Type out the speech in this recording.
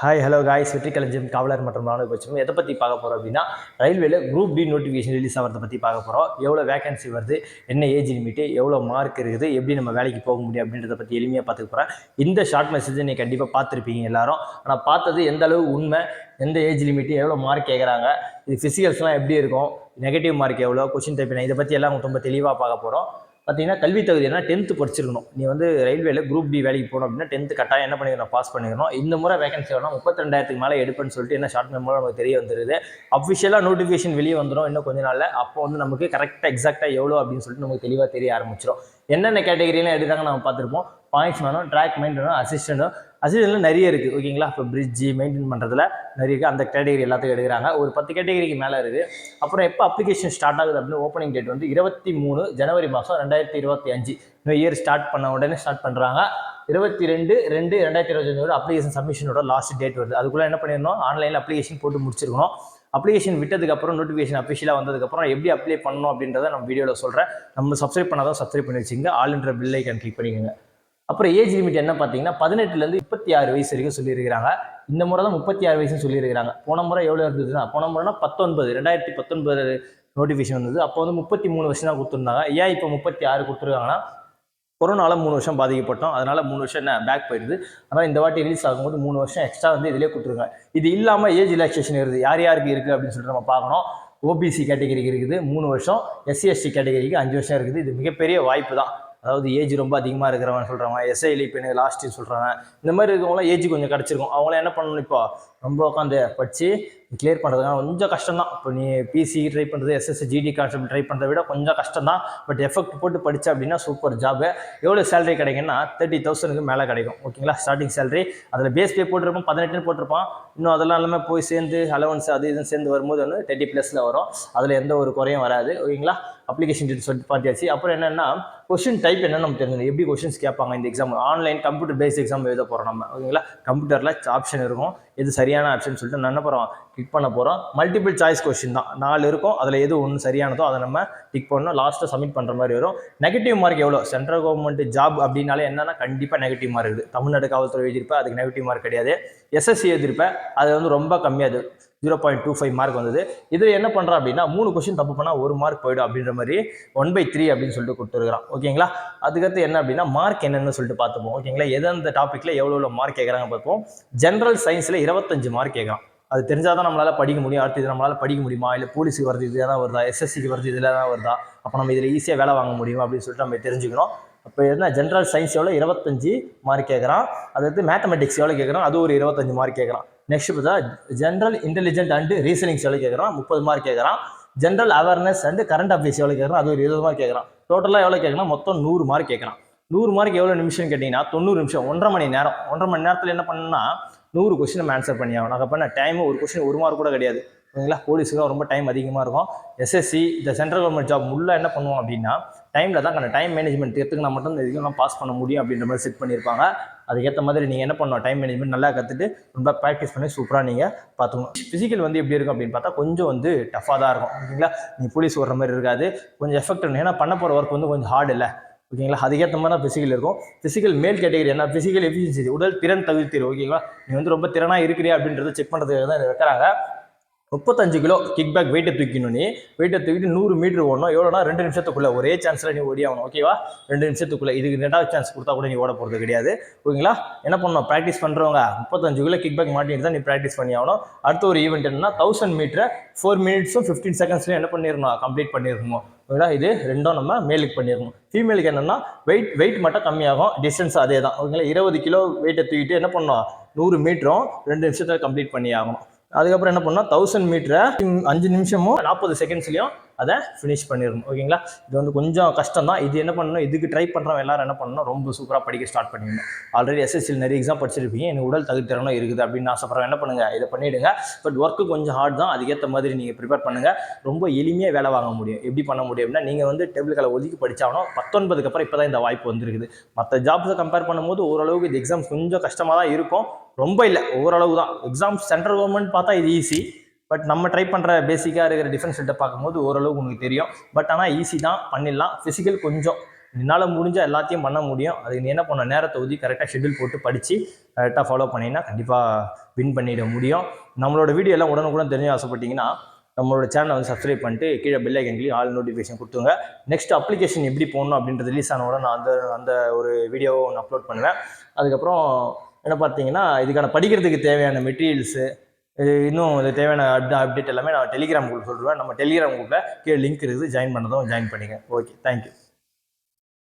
Hi hello guys, வெற்றி களஞ்சியம் காவலர் மற்றும் ராணுவ பட்சம் எதை பற்றி பார்க்க போகிறோம் அப்படின்னா, ரயில்வேல குரூப் டி நோட்டிஃபிகேஷன் ரிலீஸ் ஆகிறத பற்றி பார்க்க போகிறோம். எவ்வளோ வேகன்சி வருது, என்ன ஏஜ் லிமிட்டு, எவ்வளோ மார்க் இருக்குது, எப்படி நம்ம வேலைக்கு போக முடியும் அப்படின்றத பற்றி எளிமையாக பார்த்துக்க போகிறேன். இந்த ஷார்ட் மெசேஜை நீங்கள் கண்டிப்பாக பார்த்துருப்பீங்க எல்லாரும். ஆனால் பார்த்தது எந்த அளவு உண்மை, எந்த ஏஜ் லிமிட்டு, எவ்வளோ மார்க் கேட்குறாங்க, இது ஃபிசிக்கல்ஸ்லாம் எப்படி இருக்கும், நெகட்டிவ் மார்க் எவ்வளோ, கொஸ்டின் டைப் இதை பற்றி எல்லாம் ரொம்ப தெளிவாக பார்க்க போகிறோம். பார்த்தீங்கன்னா கல்வி தகுதி என்ன 10th படிச்சிருக்கணும். நீ ரயில்வேல குரூப் டி வேலைக்கு போகணும் அப்படின்னா 10th கட்டாயம் என்ன பண்ணிக்கணும், பாஸ் பண்ணிக்கணும். இந்த முறை வேகன்சி வேணும் 32,000 மேலே எடுப்பேன்னு சொல்லிட்டு என்ன ஷார்ட் மெமோ நமக்கு தெரிய வந்துருது. அஃபிஷியலாக நோட்டிஃபிகேஷன் வெளியே வந்துடும் இன்னும் கொஞ்ச நாளில். அப்போ நமக்கு கரெக்டாக எக்ஸாக்டாக எவ்வளோ அப்படின்னு சொல்லிட்டு நமக்கு தெளிவாக தெரிய ஆரம்பிச்சிடும். என்னென்ன கேட்டகரியெலாம் எடுத்தாங்க நம்ம பார்த்துருப்போம். பாயிண்ட்ஸ் வேணும், ட்ராக் மெயின்டெனும், அசிஸ்டண்ட்டும் நிறைய இருக்குது. ஓகேங்களா, இப்போ பிரிட்ஜு மெயின்டைன் பண்ணுறதுல நிறைய இருக்குது. அந்த கேட்டகரி எல்லாத்துக்கும் எடுக்கிறாங்க. ஒரு 10 கேட்டகரிக்கு மேலே இருக்குது. அப்புறம் எப்போ அப்ளிகேஷன் ஸ்டார்ட் ஆகுது அப்படின்னு ஓப்பனிங் டேட் 23 ஜனவரி 2025. இந்த இயர் ஸ்டார்ட் பண்ண உடனே ஸ்டார்ட் பண்ணுறாங்க. 22/2/2025 அப்ளிகேஷன் சப்மிஷனோட லாஸ்ட் டேட் வருது. அதுக்குள்ளே என்ன பண்ணிடணும், ஆன்லைனில் அப்ளிகேஷன் போட்டு முடிச்சிருக்கணும். அப்ளிகேஷன் விட்டதுக்கப்புறம் நோட்டிஃபிகேஷன் அஃபிஷியலாக வந்ததுக்கப்புறம் எப்படி அப்ளை பண்ணணும் அப்படின்றத நம்ம வீடியோவில் சொல்கிறேன். நம்ம சப்ஸ்கிரைப் பண்ணாதான் சப்ஸ்கிரைப் பண்ணி வச்சுங்க, ஆல்ன்ற பில் ஐக்கான் கிளிக் பண்ணிக்கோங்க. அப்புறம் ஏஜ் லிமிட் என்ன பார்த்தீங்கன்னா 18லேருந்து 36 வயசு வரைக்கும் சொல்லியிருக்கிறாங்க. இந்த முறை தான் 36 வயசுன்னு சொல்லியிருக்கிறாங்க. போன முறை எவ்வளோ இருந்ததுன்னா, போன முறைனா 2019 நோட்டிஃபிகேஷன் வந்தது. அப்போ 33 வருஷம் தான் கொடுத்துருந்தாங்க. ஏன் இப்போ 36 கொடுத்துருக்காங்கன்னா, கொரோனாவில் 3 வருஷம் பாதிக்கப்பட்டோம். அதனால் 3 வருஷம் என்ன பேக் போயிடுது. ஆனால் இந்த வாட்டி ரிலீஸ் ஆகும்போது 3 வருஷம் எக்ஸ்ட்ரா இதிலே கொடுத்துருக்காங்க. இது இல்லாமல் ஏஜ் ரிலாக்ஸேஷன் இருக்குது. யார் யாருக்கு இருக்குது அப்படின்னு சொல்லிட்டு நம்ம பார்க்கணும். ஓபிசி கேட்டகரிக்கு இருக்குது 3 வருஷம், எஸ்சி/எஸ்டி கேட்டகரிக்கு 5 வருஷம் இருக்குது. இது மிகப்பெரிய வாய்ப்பு தான். அதாவது ஏஜ் ரொம்ப அதிகமாக இருக்கிறவங்க சொல்கிறாங்க, எஸ்ஐயில் இப்போ எனக்கு லாஸ்ட்டு சொல்கிறாங்க. இந்த மாதிரி இருக்கவங்களாம் ஏஜ் கொஞ்சம் கிடச்சிருக்கும். அவங்களாம் என்ன பண்ணணும், இப்போ ரொம்ப உட்காந்து படித்து கிளியர் பண்ணுறதுக்கான கொஞ்சம் கஷ்டம் தான். இப்போ நீ பிசி ட்ரை பண்ணுறது, எஸ்எஸ்சி ஜிடி கான்செப்ட் ட்ரை பண்ணுறத விட கொஞ்சம் கஷ்டம் தான். பட் எஃபெக்ட் போட்டு படித்தா அப்படின்னா சூப்பர் ஜாபு. எவ்வளோ சேலரி கிடைக்குன்னா 30,000 மேலே கிடைக்கும். ஓகேங்களா, ஸ்டார்டிங் சேலரி. அதில் பேஸ் பே போட்டிருப்போம், 18 போட்டிருப்பான். இன்னும் அதெல்லாம் எல்லாமே போய் சேர்ந்து அலவன்ஸ் அது இதுன்னு சேர்ந்து வரும்போது 30+ வரும். அதில் எந்த ஒரு குறையும் வராது. ஓகேங்களா, அப்ளிகேஷன் டீட்டெயில் சொல்லிட்டு பார்த்தாச்சு. அப்புறம் என்னென்னா கொஸ்டின் டைப் என்னன்னு நம்ம தெரிஞ்சு எப்படி கொஸ்டின்ஸ் கேட்பாங்க இந்த exam. Online computer based exam எழுத போகிறோம் நம்ம. ஓகேங்களா, கம்ப்யூட்டரில் ஆப்ஷன் இருக்கும், எது சரியான ஆப்ஷன் சொல்லிட்டு நான் என்ன போகிறோம், கிளிக் பண்ண போகிறோம். மல்டிபிள் சாய்ஸ் கொஸ்டின் தான், 4 இருக்கும். அதில் எது ஒன்று சரியானதோ அதை நம்ம டிக் பண்ணணும். லாஸ்ட்டாக சப்மிட் பண்ணுற மாதிரி வரும். நெகட்டிவ் மார்க் எவ்வளோ, சென்ட்ரல் கவர்மெண்ட் ஜாப் அப்படின்னாலே என்னன்னா கண்டிப்பாக நெகட்டிவ் மார்க் இருக்குது. தமிழ்நாடு காவல்துறை எழுதியிருப்பேன், அதுக்கு நெகட்டிவ் மார்க் கிடையாது. எஸ்எஸ்சி எழுதியிருப்பேன், அது ரொம்ப கம்மியாது, 0.25 மார்க் வந்தது. இதில் என்ன பண்ணுறான் அப்படின்னா 3 கொஸ்டின் தப்பு பண்ணால் 1 மார்க் போய்டும் அப்படின்ற மாதிரி 1/3 அப்படின்னு சொல்லிட்டு கொடுத்துருக்குறான். ஓகேங்களா, அதுக்கடுத்து என்ன அப்படின்னா மார்க் என்னன்னு சொல்லிட்டு பார்த்துப்போம். ஓகேங்களா, எந்தெந்த டாப்பிக்கில் எவ்வளோ மார்க் கேட்குறாங்க பார்ப்போம். ஜென்ரல் சயின்ஸில் 25 மார்க் கேட்குறான். அது தெரிஞ்சால் தான் நம்மளால் படிக்க முடியும். அடுத்து இது நம்மளால் படிக்க முடியுமா, இல்லை போலீஸுக்கு வருது இதில் தான் வருதா, எஸ்எஸ்சிக்கு வருது இதில் தான் வருதா, அப்போ நம்ம இதில் ஈஸியாக வேலை வாங்க முடியும் அப்படின்னு சொல்லிட்டு நம்ம தெரிஞ்சுக்கணும். அப்போ என்ன ஜென்ரல் சயின்ஸ் எவ்வளோ 25 மார்க் கேட்குறான். அடுத்து மேத்தமெட்டிக்ஸ் எவ்வளோ கேட்குறான், அது ஒரு 25 மார்க் கேட்குறான். நெக்ஸ்ட் பார்த்தா ஜென்ரல் இன்டெலிஜென்ட் அண்ட் ரீசனிங்ஸ் எவ்வளோ கேட்குறான், 30 மார்க் கேட்குறான். General awareness and current affairs எவ்வளோ கேட்குறான், அது ஒரு 20 மார்க் கேட்குறான். டோட்டலாக எவ்வளோ கேட்குறான், மொத்தம் 100 மார்க் கேட்குறான். 100 மார்க் எவ்வளோ நிமிஷம் கேட்டிங்கன்னா 90 நிமிஷம், 1.5 மணி நேரம். 1.5 மணி நேரத்தில் என்ன பண்ணணும்னா 100 கொஸ்டின் நம்ம ஆன்சர் பண்ணி ஆகணும். அப்போ டைம் ஒரு கொஸ்டின் 1 மார்க் கூட கிடையாது. ஓகேங்களா, போலீஸுக்கு ரொம்ப டைம் அதிகமாக இருக்கும். எஸ்எஸ்சி இந்த சென்ட்ரல் கவர்மெண்ட் ஜாப் முள்ள என்ன பண்ணுவோம் அப்படின்னா டைமில் தான் டைம் மேனேஜ்மெண்ட் எடுத்துக்கினா மட்டும் இந்த இதுக்கெல்லாம் பாஸ் பண்ண முடியும் அப்படின்ற மாதிரி செட் பண்ணியிருப்பாங்க. அதுக்கேற்ற மாதிரி நீங்கள் என்ன பண்ணணும், டைம் மேனேஜ்மெண்ட் நல்லா கற்றுட்டு ரொம்ப ப்ராக்டிஸ் பண்ணி சூப்பராக நீங்கள் பார்த்துக்கணும். ஃபிசிக்கல் எப்படி இருக்கும் அப்படின்னு பார்த்தா கொஞ்சம் டஃப்பாக தான் இருக்கும். ஓகேங்களா, நீ போலீஸ் வர்ற மாதிரி இருக்காது, கொஞ்சம் எஃபெக்ட் இருக்கும். ஏன்னா பண்ண போகிற ஒர்க் கொஞ்சம் ஹார்ட் இல்லை. ஓகேங்களா, அதுக்கேற்ற மாதிரி தான் ஃபிசிக்கல் இருக்கும். ஃபிசிக்கல் மேல் கேட்டகரி என்ன, ஃபிசிக்கல் எஃபிஷியன்சி, உடல் திறன் தகுதி. ஓகேங்களா, நீ ரொம்ப திறனாக இருக்கிறியா அப்படின்றத செக் பண்ணுறதுக்கு தான் வைக்கிறாங்க. 35 கிலோ கிக் பேக் வெயிட்டை தூக்கிக்கணும். நீ வெயிட்டை தூக்கிட்டு 100 மீட்டர் ஓடணும். எவ்வளோனா 2 நிமிஷத்துக்குள்ளே, ஒரே சான்ஸில் நீ ஓடி ஆகணும். ஓகேவா, 2 நிமிஷத்துக்குள்ளே. இதுக்கு 2வது சான்ஸ் கொடுத்தா கூட நீ ஓட போகிறது கிடையாது. ஓகேங்களா, என்ன பண்ணணும், ப்ராக்டிஸ் பண்ணுறவங்க 35 கிலோ கிக் பேக் மாட்டிட்டு தான் நீ ப்ராக்டிஸ் பண்ணி ஆகணும். அடுத்த ஒரு ஈவெண்ட் என்னன்னா 1000 மீட்டரை 4 மினிட்ஸும் 15 செகண்ட்ஸ்லையும் என்ன பண்ணிடணும், கம்ப்ளீட் பண்ணிடணும். ஓகேங்களா, இது ரெண்டும் நம்ம மேலுக்கு பண்ணிடணும். ஃபீமேலுக்கு என்னென்னா வெயிட் மட்டும் கம்மியாகும், டிஸ்டன்ஸ் அதே தான். ஓகேங்களா, 20 கிலோ வெயிட்டை தூக்கிட்டு என்ன பண்ணணும், 100 மீட்டரும் 2 நிமிஷத்தில் கம்ப்ளீட் பண்ணி ஆகணும். அதுக்கப்புறம் என்ன பண்ணால் 1000 மீட்டரை 5 நிமிஷமும் 40 செகண்ட்ஸ்லையும் அதை ஃபினிஷ் பண்ணிடணும். ஓகேங்களா, இது கொஞ்சம் கஷ்டம் தான். இது என்ன பண்ணணும், இதுக்கு ட்ரை பண்ணுறவங்க எல்லாரும் என்ன பண்ணணும், ரொம்ப சூப்பராக படிக்க ஸ்டார்ட் பண்ணிடணும். ஆல்ரெடி எஸ்எஸ்சியில் நிறைய எக்ஸாம் படிச்சிருப்பீங்க, எனக்கு உடல் தகுதிறனும் இருக்குது அப்படின்னு ஆசைப்படுறவங்க என்ன பண்ணுங்கள், இதை பண்ணிவிடுங்க. பட் ஒர்க்கு கொஞ்சம் ஹார்ட் தான், அதுக்கேற்ற மாதிரி நீங்கள் ப்ரிப்பேர் பண்ணுங்கள். ரொம்ப எளிமையாக வேலை வாங்க முடியும். எப்படி பண்ண முடியும்னா நீங்கள் டேபிள் கலை ஒதுக்கி படித்தாகணும். 19க்கு அப்புறம் இப்போ தான் இந்த வாய்ப்பு வந்துருக்குது. மற்ற ஜாப்ஸை கம்பேர் பண்ணும்போது ஓரளவுக்கு இந்த எக்ஸாம்ஸ் கொஞ்சம் கஷ்டமாக தான் இருக்கும், ரொம்ப இல்லை, ஓரளவு தான். எக்ஸாம்ஸ் சென்ட்ரல் கவர்மெண்ட் பார்த்தா இது ஈஸி. பட் நம்ம ட்ரை பண்ணுற பேசிக்காக இருக்கிற டிஃபரன்ஸ் பார்க்கும்போது ஓரளவுக்கு உங்களுக்கு தெரியும். பட் ஆனால் ஈஸி தான், பண்ணிடலாம். ஃபிசிக்கல் கொஞ்சம் என்னால் முடிஞ்ச எல்லாத்தையும் பண்ண முடியும். அதுக்கு நீ என்ன பண்ண, நேரத்தை ஒதுக்கி கரெக்டாக ஷெட்யூல் போட்டு படித்து கரெக்டாக ஃபாலோ பண்ணிங்கன்னா கண்டிப்பாக வின் பண்ணிட முடியும். நம்மளோட வீடியோ எல்லாம் உடனுக்குடன் தெரிஞ்சு ஆசைப்பட்டீங்கன்னா நம்மளோட சேனலை வந்து சப்ஸ்கிரைப் பண்ணிட்டு கீழே பெல் ஐக்கன்லையும் ஆல் நோட்டிஃபிகேஷன் கொடுத்துங்க. நெக்ஸ்ட் அப்ளிகேஷன் எப்படி போடணும் அப்படின்றது ரிலீஸ் ஆனோட நான் அந்த ஒரு வீடியோவை ஒன்று அப்லோட் பண்ணுவேன். அதுக்கப்புறம் என்ன பார்த்தீங்கன்னா இதுக்கான படிக்கிறதுக்கு தேவையான மெட்டீரியல்ஸு இன்னும் இது தேவையான அப்டேட் எல்லாமே நான் டெலிகிராம் குரூப் சொல்லுவேன். நம்ம டெலிகிராம் குரூப்பில் கீழே லிங்க் இருக்குது, ஜாயின் பண்ணதும் ஜாயின் பண்ணிங்க. Okay, thank you.